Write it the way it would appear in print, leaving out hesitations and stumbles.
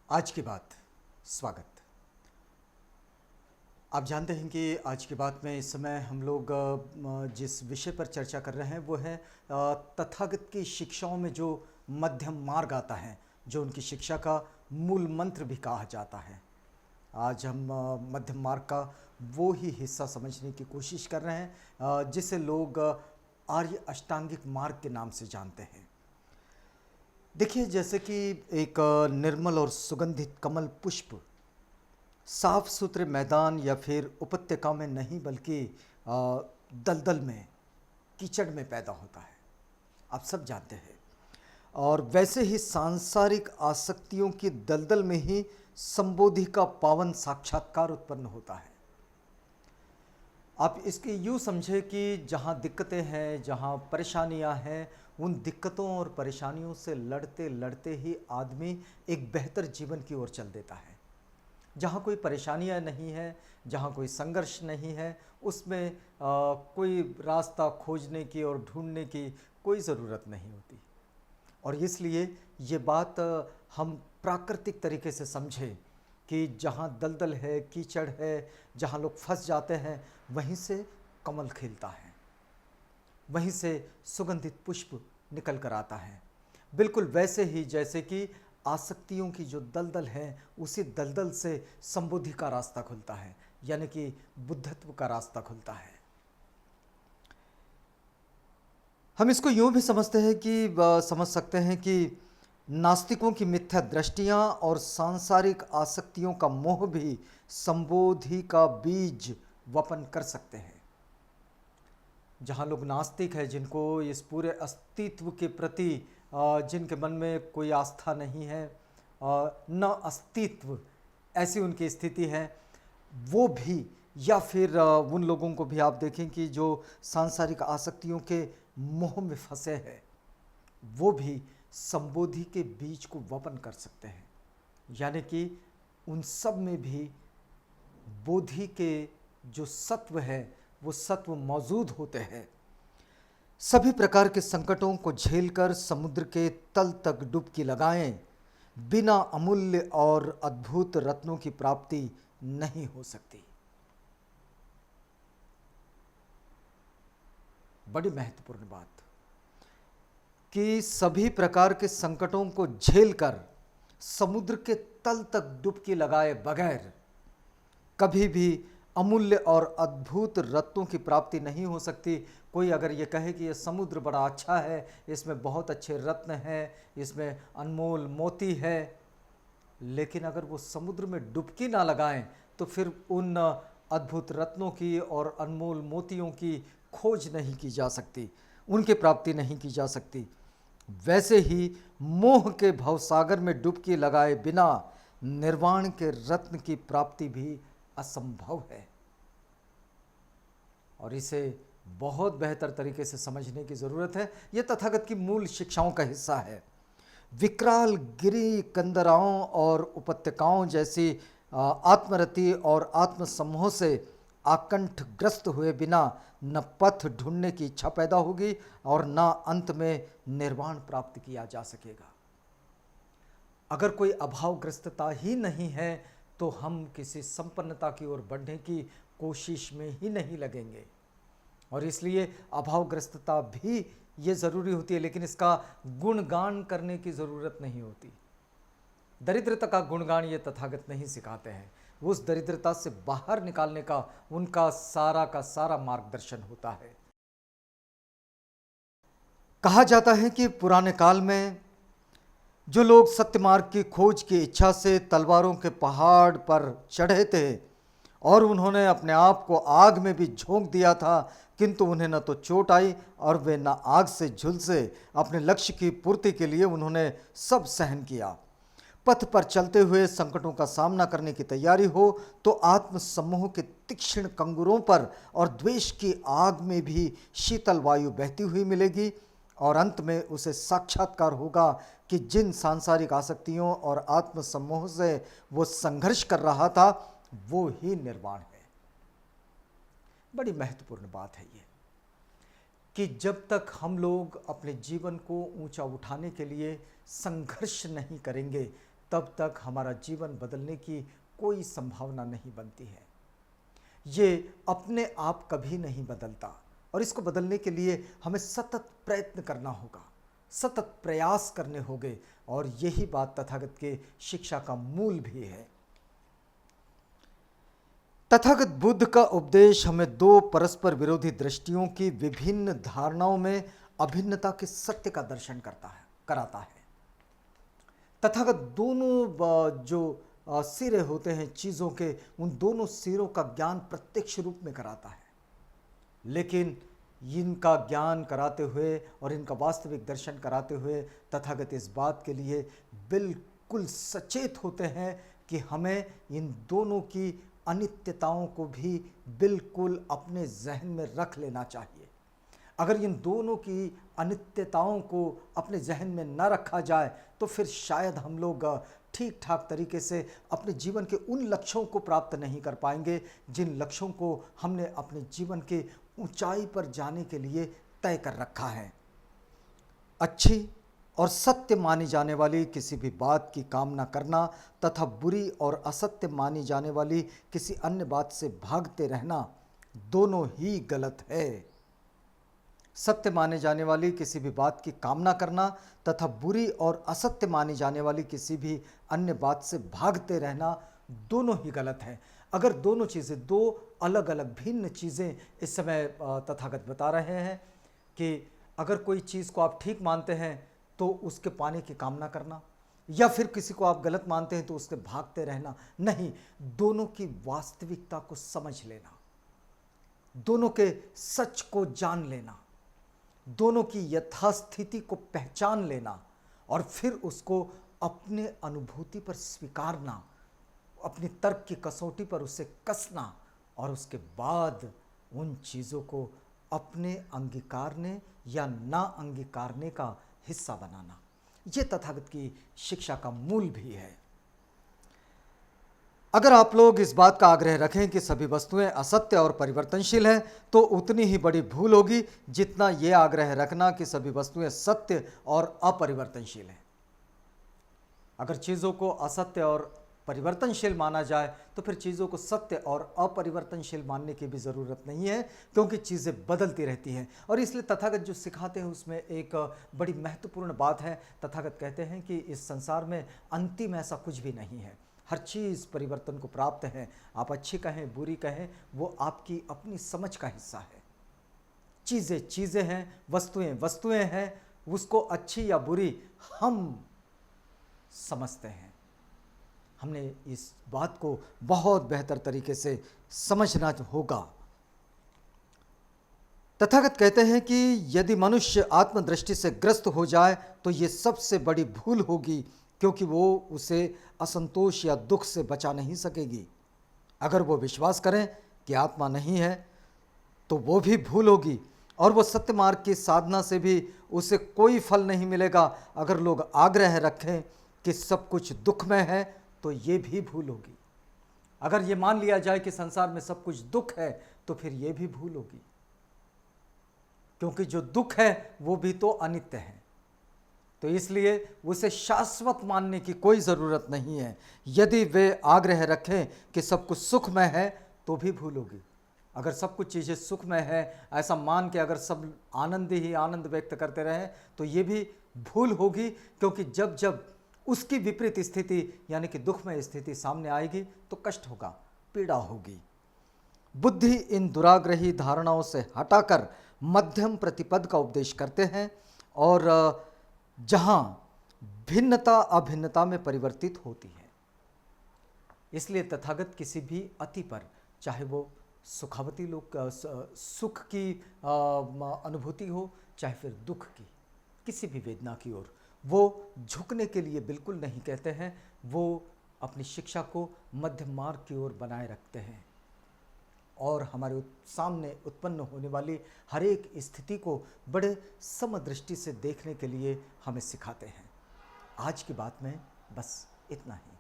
आज की बात। स्वागत। आप जानते हैं कि आज की बात में इस समय हम लोग जिस विषय पर चर्चा कर रहे हैं वो है तथागत की शिक्षाओं में जो मध्यम मार्ग आता है, जो उनकी शिक्षा का मूल मंत्र भी कहा जाता है। आज हम मध्यम मार्ग का वो ही हिस्सा समझने की कोशिश कर रहे हैं जिसे लोग आर्य अष्टांगिक मार्ग के नाम से जानते हैं। देखिए, जैसे कि एक निर्मल और सुगंधित कमल पुष्प साफ सुथरे मैदान या फिर उपत्यका में नहीं बल्कि दलदल में, कीचड़ में पैदा होता है, आप सब जानते हैं। और वैसे ही सांसारिक आसक्तियों की दलदल में ही संबोधि का पावन साक्षात्कार उत्पन्न होता है। आप इसकी यूँ समझे कि जहाँ दिक्कतें हैं, जहाँ परेशानियाँ हैं, उन दिक्कतों और परेशानियों से लड़ते लड़ते ही आदमी एक बेहतर जीवन की ओर चल देता है। जहाँ कोई परेशानियाँ नहीं है, जहाँ कोई संघर्ष नहीं है, उसमें कोई रास्ता खोजने की और ढूंढने की कोई ज़रूरत नहीं होती। और इसलिए ये बात हम प्राकृतिक तरीके से समझें कि जहाँ दलदल है, कीचड़ है, जहाँ लोग फंस जाते हैं, वहीं से कमल खिलता है, वहीं से सुगंधित पुष्प निकल कर आता है। बिल्कुल वैसे ही जैसे कि आसक्तियों की जो दलदल है, उसी दलदल से संबोधि का रास्ता खुलता है, यानी कि बुद्धत्व का रास्ता खुलता है। हम इसको यूँ भी समझते हैं कि समझ सकते हैं कि नास्तिकों की मिथ्या दृष्टियाँ और सांसारिक आसक्तियों का मोह भी संबोधि का बीज वपन कर सकते हैं। जहाँ लोग नास्तिक हैं, जिनको इस पूरे अस्तित्व के प्रति जिनके मन में कोई आस्था नहीं है, न अस्तित्व, ऐसी उनकी स्थिति है, वो भी, या फिर उन लोगों को भी आप देखें कि जो सांसारिक आसक्तियों के मोह में फंसे हैं, वो भी संबोधि के बीज को वपन कर सकते हैं। यानी कि उन सब में भी बोधि के जो सत्व है, वो सत्व मौजूद होते हैं। सभी प्रकार के संकटों को झेलकर समुद्र के तल तक डुबकी लगाएं, बिना अमूल्य और अद्भुत रत्नों की प्राप्ति नहीं हो सकती। बड़ी महत्वपूर्ण बात कि सभी प्रकार के संकटों को झेलकर समुद्र के तल तक डुबकी लगाए बगैर कभी भी अमूल्य और अद्भुत रत्नों की प्राप्ति नहीं हो सकती। कोई अगर ये कहे कि ये समुद्र बड़ा अच्छा है, इसमें बहुत अच्छे रत्न हैं, इसमें अनमोल मोती है, लेकिन अगर वो समुद्र में डुबकी ना लगाएं तो फिर उन अद्भुत रत्नों की और अनमोल मोतियों की खोज नहीं की जा सकती, उनकी प्राप्ति नहीं की जा सकती। वैसे ही मोह के भवसागर में डुबकी लगाए बिना निर्वाण के रत्न की प्राप्ति भी असंभव है। और इसे बहुत बेहतर तरीके से समझने की ज़रूरत है। यह तथागत की मूल शिक्षाओं का हिस्सा है। विकराल गिरी कंदराओं और उपत्यकाओं जैसी आत्मरति और आत्मसमूह से आकंठग्रस्त हुए बिना न पथ ढूंढने की इच्छा पैदा होगी और न अंत में निर्वाण प्राप्त किया जा सकेगा। अगर कोई अभावग्रस्तता ही नहीं है तो हम किसी संपन्नता की ओर बढ़ने की कोशिश में ही नहीं लगेंगे। और इसलिए अभावग्रस्तता भी ये ज़रूरी होती है, लेकिन इसका गुणगान करने की ज़रूरत नहीं होती। दरिद्रता का गुणगान ये तथागत नहीं सिखाते हैं। उस दरिद्रता से बाहर निकालने का उनका सारा का सारा मार्गदर्शन होता है। कहा जाता है कि पुराने काल में जो लोग सत्य मार्ग की खोज की इच्छा से तलवारों के पहाड़ पर चढ़े थे और उन्होंने अपने आप को आग में भी झोंक दिया था, किंतु उन्हें न तो चोट आई और वे न आग से झुलसे। अपने लक्ष्य की पूर्ति के लिए उन्होंने सब सहन किया। पथ पर चलते हुए संकटों का सामना करने की तैयारी हो तो आत्म समूह के तीक्ष्ण कंगुरों पर और द्वेष की आग में भी शीतल वायु बहती हुई मिलेगी, और अंत में उसे साक्षात्कार होगा कि जिन सांसारिक आसक्तियों और आत्म समूह से वो संघर्ष कर रहा था, वो ही निर्वाण है। बड़ी महत्वपूर्ण बात है ये कि जब तक हम लोग अपने जीवन को ऊंचा उठाने के लिए संघर्ष नहीं करेंगे, तब तक हमारा जीवन बदलने की कोई संभावना नहीं बनती है। ये अपने आप कभी नहीं बदलता और इसको बदलने के लिए हमें सतत प्रयत्न करना होगा, सतत प्रयास करने होंगे और यही बात तथागत के शिक्षा का मूल भी है। तथागत बुद्ध का उपदेश हमें दो परस्पर विरोधी दृष्टियों की विभिन्न धारणाओं में अभिन्नता के सत्य का दर्शन कराता है। तथागत दोनों जो सिरे होते हैं चीज़ों के, उन दोनों सिरों का ज्ञान प्रत्यक्ष रूप में कराता है, लेकिन इनका ज्ञान कराते हुए और इनका वास्तविक दर्शन कराते हुए तथागत इस बात के लिए बिल्कुल सचेत होते हैं कि हमें इन दोनों की अनित्यताओं को भी बिल्कुल अपने जहन में रख लेना चाहिए। अगर इन दोनों की अनित्यताओं को अपने जहन में न रखा जाए तो फिर शायद हम लोग ठीक ठाक तरीके से अपने जीवन के उन लक्ष्यों को प्राप्त नहीं कर पाएंगे जिन लक्ष्यों को हमने अपने जीवन के ऊंचाई पर जाने के लिए तय कर रखा है। अच्छी और सत्य मानी जाने वाली किसी भी बात की कामना करना तथा बुरी और असत्य मानी जाने वाली किसी अन्य बात से भागते रहना दोनों ही गलत है। सत्य माने जाने वाली किसी भी बात की कामना करना तथा बुरी और असत्य मानी जाने वाली किसी भी अन्य बात से भागते रहना दोनों ही गलत है। अगर दोनों चीज़ें, दो अलग अलग भिन्न चीज़ें इस समय तथागत बता रहे हैं कि अगर कोई चीज़ को आप ठीक मानते हैं तो उसके पाने की कामना करना, या फिर किसी को आप गलत मानते हैं तो उसके भागते रहना नहीं, दोनों की वास्तविकता को समझ लेना, दोनों के सच को जान लेना, दोनों की यथास्थिति को पहचान लेना और फिर उसको अपने अनुभूति पर स्वीकारना, अपनी तर्क की कसौटी पर उसे कसना और उसके बाद उन चीज़ों को अपने अंगीकारने या ना अंगीकारने का हिस्सा बनाना, ये तथागत की शिक्षा का मूल भी है। अगर आप लोग इस बात का आग्रह रखें कि सभी वस्तुएं असत्य और परिवर्तनशील हैं तो उतनी ही बड़ी भूल होगी जितना ये आग्रह रखना कि सभी वस्तुएं सत्य और अपरिवर्तनशील हैं। अगर चीज़ों को असत्य और परिवर्तनशील माना जाए तो फिर चीज़ों को सत्य और अपरिवर्तनशील मानने की भी ज़रूरत नहीं है, क्योंकि चीज़ें बदलती रहती हैं। और इसलिए तथागत जो सिखाते हैं उसमें एक बड़ी महत्वपूर्ण बात है। तथागत कहते हैं कि इस संसार में अंतिम ऐसा कुछ भी नहीं है, हर चीज़ परिवर्तन को प्राप्त है। आप अच्छी कहें बुरी कहें, वो आपकी अपनी समझ का हिस्सा है। चीज़ें चीज़ें हैं, वस्तुएं वस्तुएं हैं, उसको अच्छी या बुरी हम समझते हैं। हमने इस बात को बहुत बेहतर तरीके से समझना होगा। तथागत कहते हैं कि यदि मनुष्य आत्मदृष्टि से ग्रस्त हो जाए तो ये सबसे बड़ी भूल होगी, क्योंकि वो उसे असंतोष या दुख से बचा नहीं सकेगी। अगर वो विश्वास करें कि आत्मा नहीं है तो वो भी भूल होगी और वो सत्य मार्ग की साधना से भी उसे कोई फल नहीं मिलेगा। अगर लोग आग्रह रखें कि सब कुछ दुखमय है तो ये भी भूल होगी। अगर ये मान लिया जाए कि संसार में सब कुछ दुख है तो फिर ये भी भूल होगी, क्योंकि जो दुख है वो भी तो अनित्य है। तो इसलिए उसे शाश्वत मानने की कोई ज़रूरत नहीं है। यदि वे आग्रह रखें कि सब कुछ सुखमय है तो भी भूल होगी। अगर सब कुछ चीज़ें सुखमय है ऐसा मान के अगर सब आनंद ही आनंद व्यक्त करते रहें तो ये भी भूल होगी, क्योंकि जब जब उसकी विपरीत स्थिति यानी कि दुखमय स्थिति सामने आएगी तो कष्ट होगा, पीड़ा होगी। बुद्धि इन दुराग्रही धारणाओं से हटाकर मध्यम प्रतिपद का उपदेश करते हैं और जहां भिन्नता अभिन्नता में परिवर्तित होती है। इसलिए तथागत किसी भी अति पर, चाहे वो सुखावती लोग सुख की अनुभूति हो चाहे फिर दुख की, किसी भी वेदना की ओर वो झुकने के लिए बिल्कुल नहीं कहते हैं। वो अपनी शिक्षा को मध्य मार्ग की ओर बनाए रखते हैं और हमारे सामने उत्पन्न होने वाली हर एक स्थिति को बड़े समदृष्टि से देखने के लिए हमें सिखाते हैं। आज की बात में बस इतना ही।